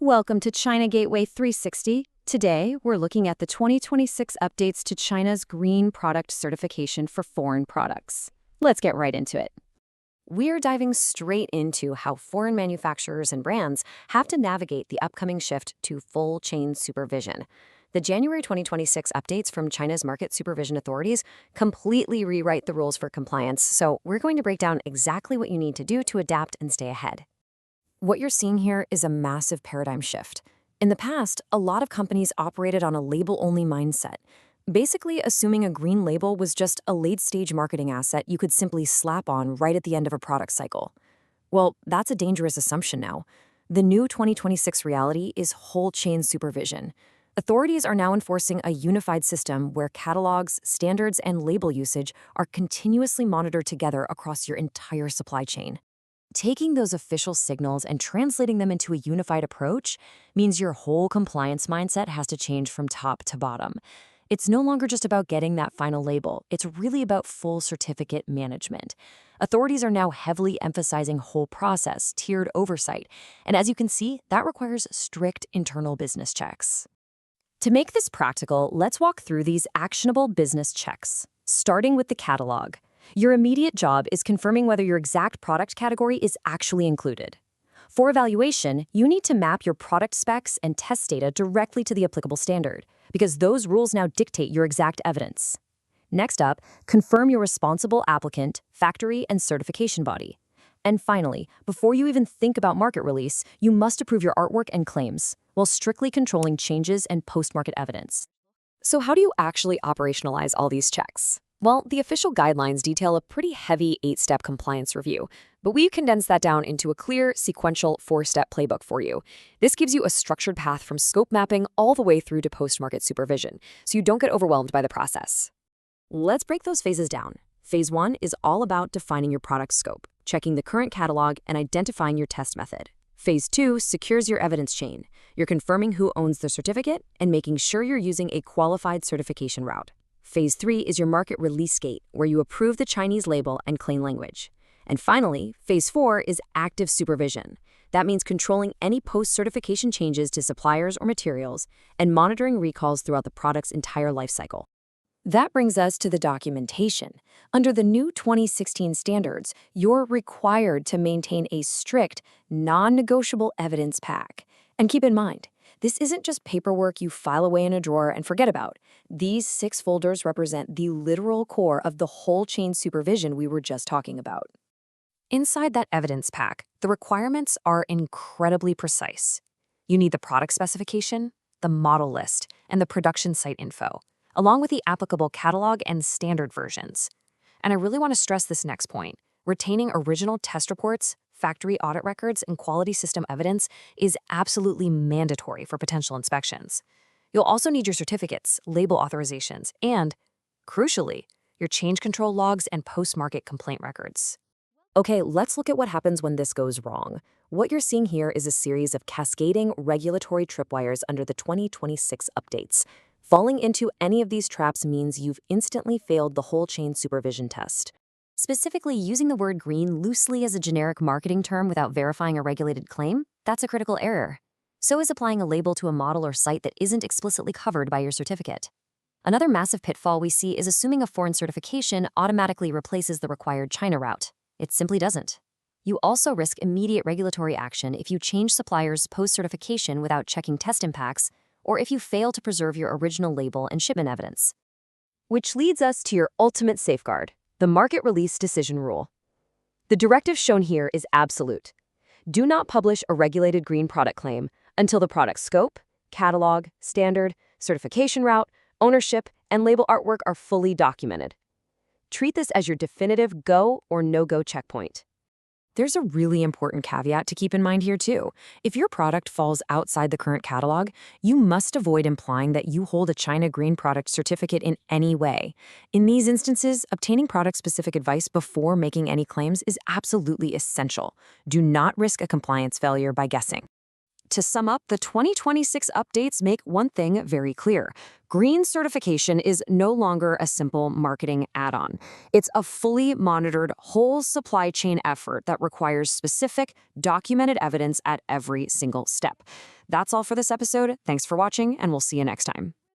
Welcome to China Gateway 360. Today, we're looking at the 2026 updates to China's Green Product Certification for foreign products. Let's get right into it. We're diving straight into how foreign manufacturers and brands have to navigate the upcoming shift to full chain supervision. The January 2026 updates from China's market supervision authorities completely rewrite the rules for compliance, so we're going to break down exactly what you need to do to adapt and stay ahead. What you're seeing here is a massive paradigm shift. In the past, a lot of companies operated on a label-only mindset, basically assuming a green label was just a late-stage marketing asset you could simply slap on right at the end of a product cycle. Well, that's a dangerous assumption now. The new 2026 reality is whole chain supervision. Authorities are now enforcing a unified system where catalogs, standards, and label usage are continuously monitored together across your entire supply chain. Taking those official signals and translating them into a unified approach means your whole compliance mindset has to change from top to bottom. It's no longer just about getting that final label. It's really about full certificate management. Authorities are now heavily emphasizing whole process, tiered oversight, and as you can see, that requires strict internal business checks. To make this practical, let's walk through these actionable business checks, starting with the catalog. Your immediate job is confirming whether your exact product category is actually included. For evaluation, you need to map your product specs and test data directly to the applicable standard, because those rules now dictate your exact evidence. Next up, confirm your responsible applicant, factory, and certification body. And finally, before you even think about market release, you must approve your artwork and claims, while strictly controlling changes and post-market evidence. So how do you actually operationalize all these checks? Well, the official guidelines detail a pretty heavy 8-step compliance review, but we condense that down into a clear, sequential 4-step playbook for you. This gives you a structured path from scope mapping all the way through to post-market supervision, so you don't get overwhelmed by the process. Let's break those phases down. Phase 1 is all about defining your product scope, checking the current catalog, and identifying your test method. Phase 2 secures your evidence chain. You're confirming who owns the certificate and making sure you're using a qualified certification route. Phase 3 is your market release gate, where you approve the Chinese label and claim language. And finally, Phase 4 is active supervision. That means controlling any post-certification changes to suppliers or materials and monitoring recalls throughout the product's entire lifecycle. That brings us to the documentation. Under the new 2016 standards, you're required to maintain a strict, non-negotiable evidence pack. And keep in mind, this isn't just paperwork you file away in a drawer and forget about. These 6 folders represent the literal core of the whole chain supervision we were just talking about. Inside that evidence pack, the requirements are incredibly precise. You need the product specification, the model list, and the production site info, along with the applicable catalog and standard versions. And I really want to stress this next point. Retaining original test reports, factory audit records, and quality system evidence is absolutely mandatory for potential inspections. You'll also need your certificates, label authorizations, and, crucially, your change control logs and post-market complaint records. Okay, let's look at what happens when this goes wrong. What you're seeing here is a series of cascading regulatory tripwires under the 2026 updates. Falling into any of these traps means you've instantly failed the whole chain supervision test. Specifically, using the word green loosely as a generic marketing term without verifying a regulated claim, that's a critical error. So is applying a label to a model or site that isn't explicitly covered by your certificate. Another massive pitfall we see is assuming a foreign certification automatically replaces the required China route. It simply doesn't. You also risk immediate regulatory action if you change suppliers post-certification without checking test impacts, or if you fail to preserve your original label and shipment evidence. Which leads us to your ultimate safeguard, the market release decision rule. The directive shown here is absolute. Do not publish a regulated green product claim until the product scope, catalog, standard, certification route, ownership, and label artwork are fully documented. Treat this as your definitive go or no-go checkpoint. There's a really important caveat to keep in mind here too. If your product falls outside the current catalog, you must avoid implying that you hold a China Green Product Certificate in any way. In these instances, obtaining product-specific advice before making any claims is absolutely essential. Do not risk a compliance failure by guessing. To sum up, the 2026 updates make one thing very clear. Green certification is no longer a simple marketing add-on. It's a fully monitored whole supply chain effort that requires specific, documented evidence at every single step. That's all for this episode. Thanks for watching, and we'll see you next time.